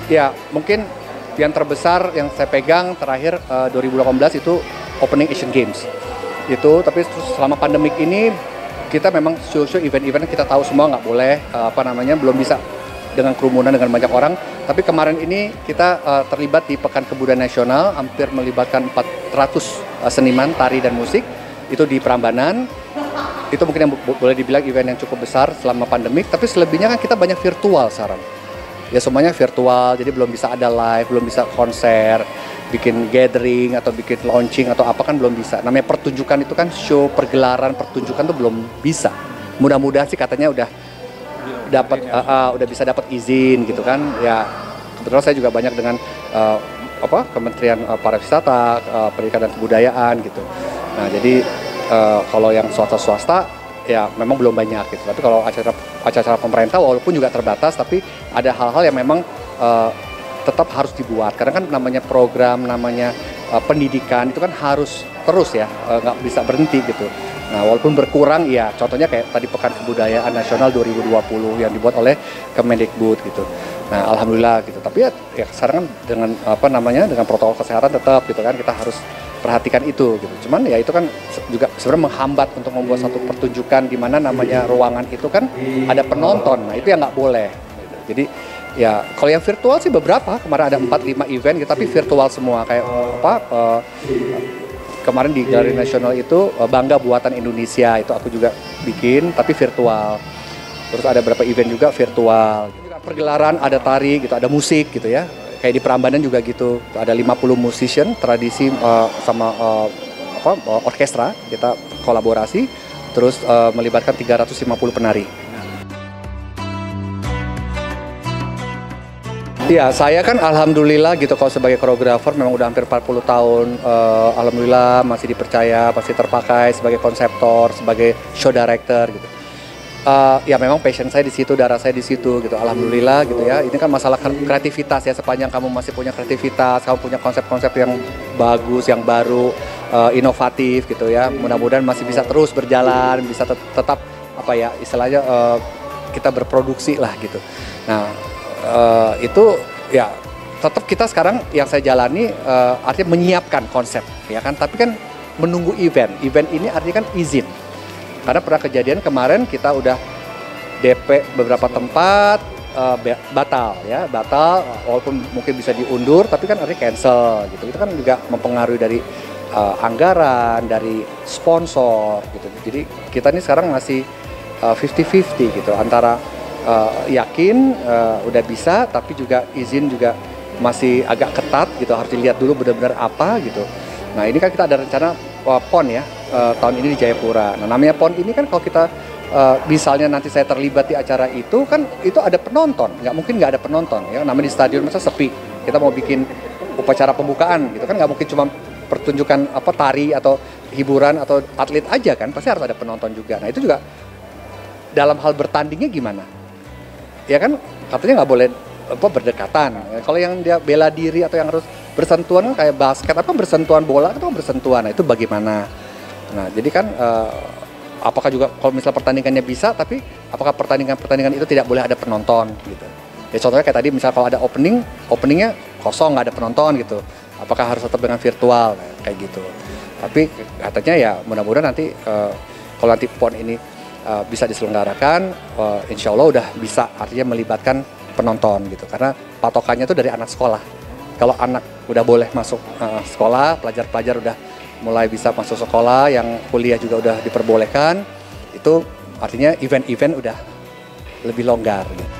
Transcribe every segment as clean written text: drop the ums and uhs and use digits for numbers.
Ya mungkin yang terbesar yang saya pegang terakhir 2018 itu Opening Asian Games. Itu tapi selama pandemik ini kita memang show event-event kita tahu semua nggak boleh belum bisa dengan kerumunan dengan banyak orang. Tapi kemarin ini kita terlibat di Pekan Kebudayaan Nasional, hampir melibatkan 400 seniman tari dan musik. Itu di Prambanan. Itu mungkin yang boleh dibilang event yang cukup besar selama pandemik. Tapi selebihnya kan kita banyak virtual sekarang. Ya semuanya virtual, jadi belum bisa ada live, belum bisa konser, bikin gathering atau bikin launching atau apa kan belum bisa. Namanya pertunjukan itu kan show, pergelaran, pertunjukan tuh belum bisa. Mudah-mudahan sih katanya udah bisa dapat izin gitu kan. Ya kebetulan saya juga banyak dengan Kementerian Pariwisata, Pendidikan dan Kebudayaan gitu. Nah jadi kalau yang swasta ya memang belum banyak gitu. Tapi kalau acara pemerintah walaupun juga terbatas, tapi ada hal-hal yang memang tetap harus dibuat. Karena kan namanya program, namanya pendidikan itu kan harus terus ya, nggak bisa berhenti gitu. Nah walaupun berkurang ya, contohnya kayak tadi Pekan Kebudayaan Nasional 2020 yang dibuat oleh Kemendikbud gitu. Nah alhamdulillah gitu. Tapi ya sekarang kan dengan protokol kesehatan tetap gitu kan kita harus perhatikan itu gitu. Cuman ya itu kan juga sebenarnya menghambat untuk membuat satu pertunjukan di mana namanya ruangan itu kan ada penonton. Nah itu yang nggak boleh gitu. Jadi ya kalau yang virtual sih beberapa, kemarin ada 4-5 event gitu, tapi virtual semua kayak kemarin di Galeri Nasional itu Bangga Buatan Indonesia, itu aku juga bikin tapi virtual. Terus ada beberapa event juga virtual. Pergelaran ada tari gitu, ada musik gitu ya. Kayak di Prambanan juga gitu, ada 50 musician tradisi sama orkestra, kita kolaborasi, terus melibatkan 350 penari. Ya, saya kan alhamdulillah gitu kalau sebagai koreografer memang udah hampir 40 tahun, alhamdulillah masih dipercaya, masih terpakai sebagai konseptor, sebagai show director gitu. Ya memang passion saya di situ, darah saya di situ gitu. Alhamdulillah gitu ya. Ini kan masalah kreativitas ya, sepanjang kamu masih punya kreativitas, kamu punya konsep-konsep yang bagus, yang baru, inovatif gitu ya. Mudah-mudahan masih bisa terus berjalan, bisa tetap istilahnya kita berproduksi lah gitu. Nah, itu ya tetap kita sekarang yang saya jalani artinya menyiapkan konsep ya kan, tapi kan menunggu event ini artinya kan izin. Karena pernah kejadian kemarin kita udah DP beberapa tempat batal walaupun mungkin bisa diundur tapi kan artinya cancel gitu. Itu kan juga mempengaruhi dari anggaran, dari sponsor gitu. Jadi kita ini sekarang masih 50-50 gitu antara yakin udah bisa tapi juga izin juga masih agak ketat gitu, harus dilihat dulu benar-benar apa gitu. Nah ini kan kita ada rencana PON ya tahun ini di Jayapura. Nah namanya PON ini kan kalau kita misalnya nanti saya terlibat di acara itu kan itu ada penonton, nggak mungkin nggak ada penonton ya. Namanya di stadion masa sepi, kita mau bikin upacara pembukaan gitu kan nggak mungkin cuma pertunjukan tari atau hiburan atau atlet aja kan, pasti harus ada penonton juga. Nah itu juga dalam hal bertandingnya gimana? Ya kan katanya nggak boleh berdekatan. Kalau yang dia bela diri atau yang harus bersentuhan kan kayak basket bersentuhan bola itu bersentuhan. Nah, itu bagaimana? Nah, jadi kan apakah juga kalau misalnya pertandingannya bisa tapi apakah pertandingan itu tidak boleh ada penonton gitu. Ya contohnya kayak tadi misalnya kalau ada openingnya kosong nggak ada penonton gitu. Apakah harus tetap dengan virtual kayak gitu. Tapi katanya ya mudah-mudahan nanti kalau nanti PON ini bisa diselenggarakan, insya Allah udah bisa artinya melibatkan penonton gitu. Karena patokannya itu dari anak sekolah. Kalau anak udah boleh masuk sekolah, pelajar-pelajar udah mulai bisa masuk sekolah, yang kuliah juga udah diperbolehkan, itu artinya event-event udah lebih longgar gitu.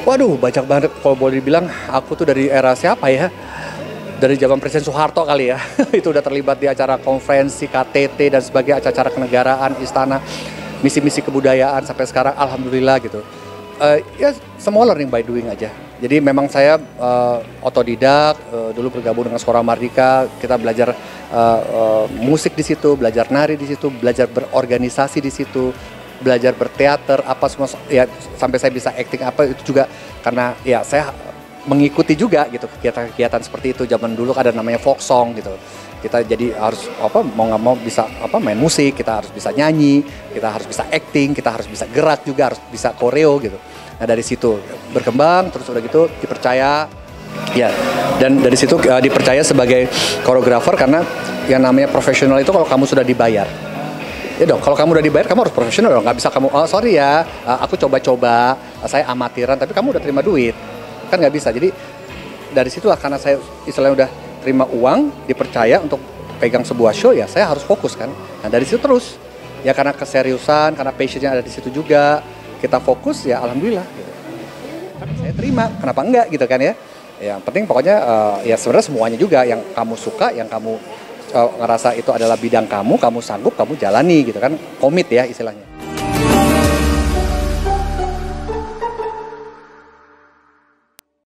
Waduh, banyak banget kalau boleh dibilang aku tuh dari era siapa ya? Dari zaman Presiden Soeharto kali ya, itu udah terlibat di acara konferensi, KTT, dan sebagai acara kenegaraan, istana, misi-misi kebudayaan sampai sekarang, alhamdulillah gitu. Ya semua learning by doing aja. Jadi memang saya otodidak, dulu bergabung dengan Suara Mardika, kita belajar musik di situ, belajar nari di situ, belajar berorganisasi di situ, belajar berteater, apa semua ya sampai saya bisa acting apa itu juga karena ya saya mengikuti juga gitu kegiatan-kegiatan seperti itu. Zaman dulu ada namanya folk song gitu. Kita jadi harus mau nggak mau bisa main musik, kita harus bisa nyanyi, kita harus bisa acting, kita harus bisa gerak juga, harus bisa koreo gitu. Nah dari situ berkembang, terus udah gitu dipercaya, ya. Dan dari situ dipercaya sebagai koreografer karena yang namanya profesional itu kalau kamu sudah dibayar. Ya dong, kalau kamu udah dibayar, kamu harus profesional dong. Nggak bisa kamu, oh sorry ya, aku coba-coba, saya amatiran, tapi kamu udah terima duit. Kan nggak bisa. Jadi dari situlah karena saya istilahnya udah terima uang, dipercaya untuk pegang sebuah show, ya saya harus fokus kan. Nah dari situ terus, ya karena keseriusan, karena passionnya ada di situ juga, kita fokus ya alhamdulillah. Gitu. Tapi saya terima, kenapa enggak gitu kan ya. Yang penting pokoknya ya sebenarnya semuanya juga yang kamu suka, yang kamu ngerasa itu adalah bidang kamu sanggup, kamu jalani gitu kan, komit ya istilahnya.